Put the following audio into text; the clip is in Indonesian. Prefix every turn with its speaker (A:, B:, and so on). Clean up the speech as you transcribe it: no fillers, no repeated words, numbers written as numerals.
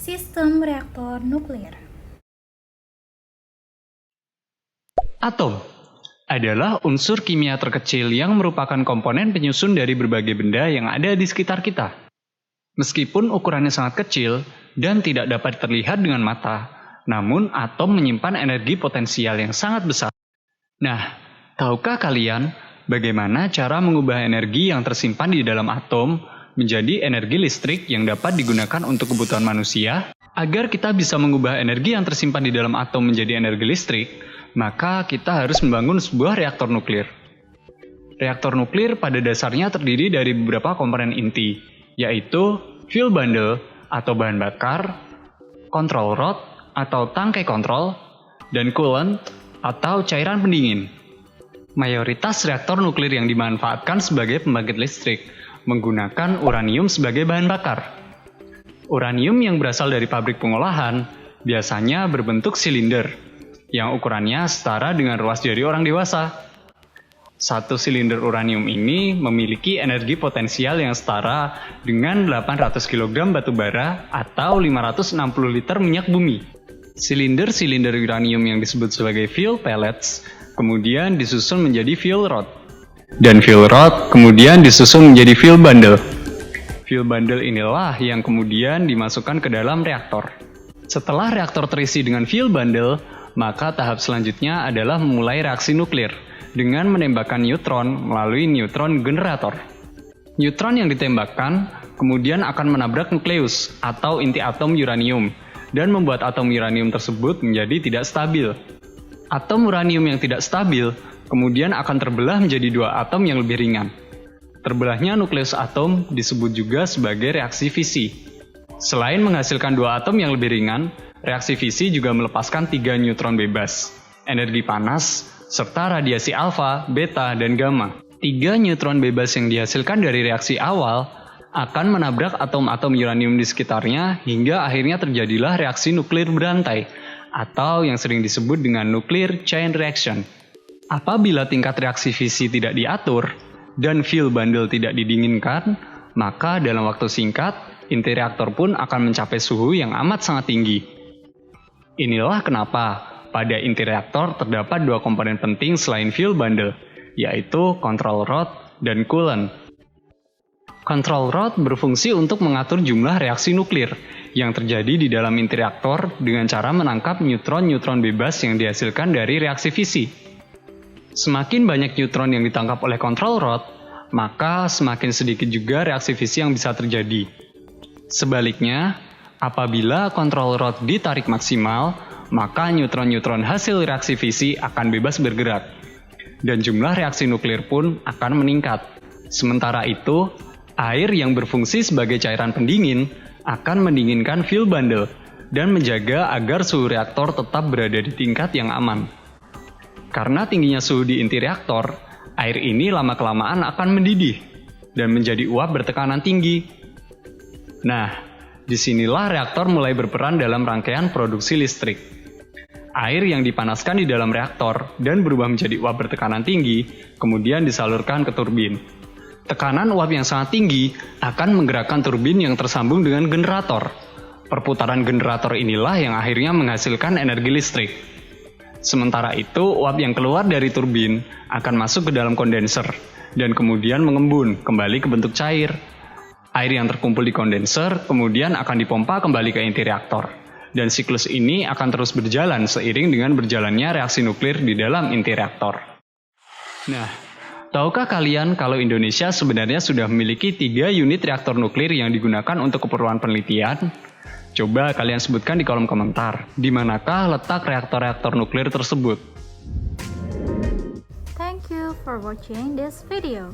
A: Sistem reaktor nuklir.
B: Atom adalah unsur kimia terkecil yang merupakan komponen penyusun dari berbagai benda yang ada di sekitar kita. Meskipun ukurannya sangat kecil dan tidak dapat terlihat dengan mata, namun atom menyimpan energi potensial yang sangat besar. Nah, tahukah kalian bagaimana cara mengubah energi yang tersimpan di dalam atom menjadi energi listrik yang dapat digunakan untuk kebutuhan manusia? Agar kita bisa mengubah energi yang tersimpan di dalam atom menjadi energi listrik, maka kita harus membangun sebuah reaktor nuklir. Reaktor nuklir pada dasarnya terdiri dari beberapa komponen inti, yaitu fuel bundle atau bahan bakar, control rod atau tangkai kontrol, dan coolant atau cairan pendingin. Mayoritas reaktor nuklir yang dimanfaatkan sebagai pembangkit listrik menggunakan uranium sebagai bahan bakar. Uranium yang berasal dari pabrik pengolahan biasanya berbentuk silinder, yang ukurannya setara dengan ruas jari orang dewasa. Satu silinder uranium ini memiliki energi potensial yang setara dengan 800 kg batu bara atau 560 liter minyak bumi. Silinder-silinder uranium yang disebut sebagai fuel pellets kemudian disusun menjadi fuel rod. Dan fuel rod kemudian disusun menjadi fuel bundle. Fuel bundle inilah yang kemudian dimasukkan ke dalam reaktor. Setelah reaktor terisi dengan fuel bundle, maka tahap selanjutnya adalah memulai reaksi nuklir dengan menembakkan neutron melalui neutron generator. Neutron yang ditembakkan kemudian akan menabrak nukleus atau inti atom uranium dan membuat atom uranium tersebut menjadi tidak stabil. Atom uranium yang tidak stabil kemudian akan terbelah menjadi dua atom yang lebih ringan. Terbelahnya nukleus atom disebut juga sebagai reaksi fisi. Selain menghasilkan dua atom yang lebih ringan, reaksi fisi juga melepaskan 3 neutron bebas, energi panas, serta radiasi alfa, beta, dan gamma. 3 neutron bebas yang dihasilkan dari reaksi awal akan menabrak atom-atom uranium di sekitarnya hingga akhirnya terjadilah reaksi nuklir berantai, atau yang sering disebut dengan nuclear chain reaction. Apabila tingkat reaksi fisi tidak diatur dan fuel bundle tidak didinginkan, maka dalam waktu singkat, inti reaktor pun akan mencapai suhu yang amat sangat tinggi. Inilah kenapa pada inti reaktor terdapat 2 komponen penting selain fuel bundle, yaitu control rod dan coolant. Control rod berfungsi untuk mengatur jumlah reaksi nuklir yang terjadi di dalam inti reaktor dengan cara menangkap neutron-neutron bebas yang dihasilkan dari reaksi fisi. Semakin banyak neutron yang ditangkap oleh control rod, maka semakin sedikit juga reaksi fisi yang bisa terjadi. Sebaliknya, apabila control rod ditarik maksimal, maka neutron-neutron hasil reaksi fisi akan bebas bergerak, dan jumlah reaksi nuklir pun akan meningkat. Sementara itu, air yang berfungsi sebagai cairan pendingin akan mendinginkan fuel bundle dan menjaga agar suhu reaktor tetap berada di tingkat yang aman. Karena tingginya suhu di inti reaktor, air ini lama-kelamaan akan mendidih dan menjadi uap bertekanan tinggi. Nah, disinilah reaktor mulai berperan dalam rangkaian produksi listrik. Air yang dipanaskan di dalam reaktor dan berubah menjadi uap bertekanan tinggi, kemudian disalurkan ke turbin. Tekanan uap yang sangat tinggi akan menggerakkan turbin yang tersambung dengan generator. Perputaran generator inilah yang akhirnya menghasilkan energi listrik. Sementara itu, uap yang keluar dari turbin akan masuk ke dalam kondenser dan kemudian mengembun kembali ke bentuk cair. Air yang terkumpul di kondenser kemudian akan dipompa kembali ke inti reaktor. Dan siklus ini akan terus berjalan seiring dengan berjalannya reaksi nuklir di dalam inti reaktor. Nah, tahukah kalian kalau Indonesia sebenarnya sudah memiliki 3 unit reaktor nuklir yang digunakan untuk keperluan penelitian? Coba kalian sebutkan di kolom komentar, di manakah letak reaktor-reaktor nuklir tersebut?
A: Thank you for watching this video.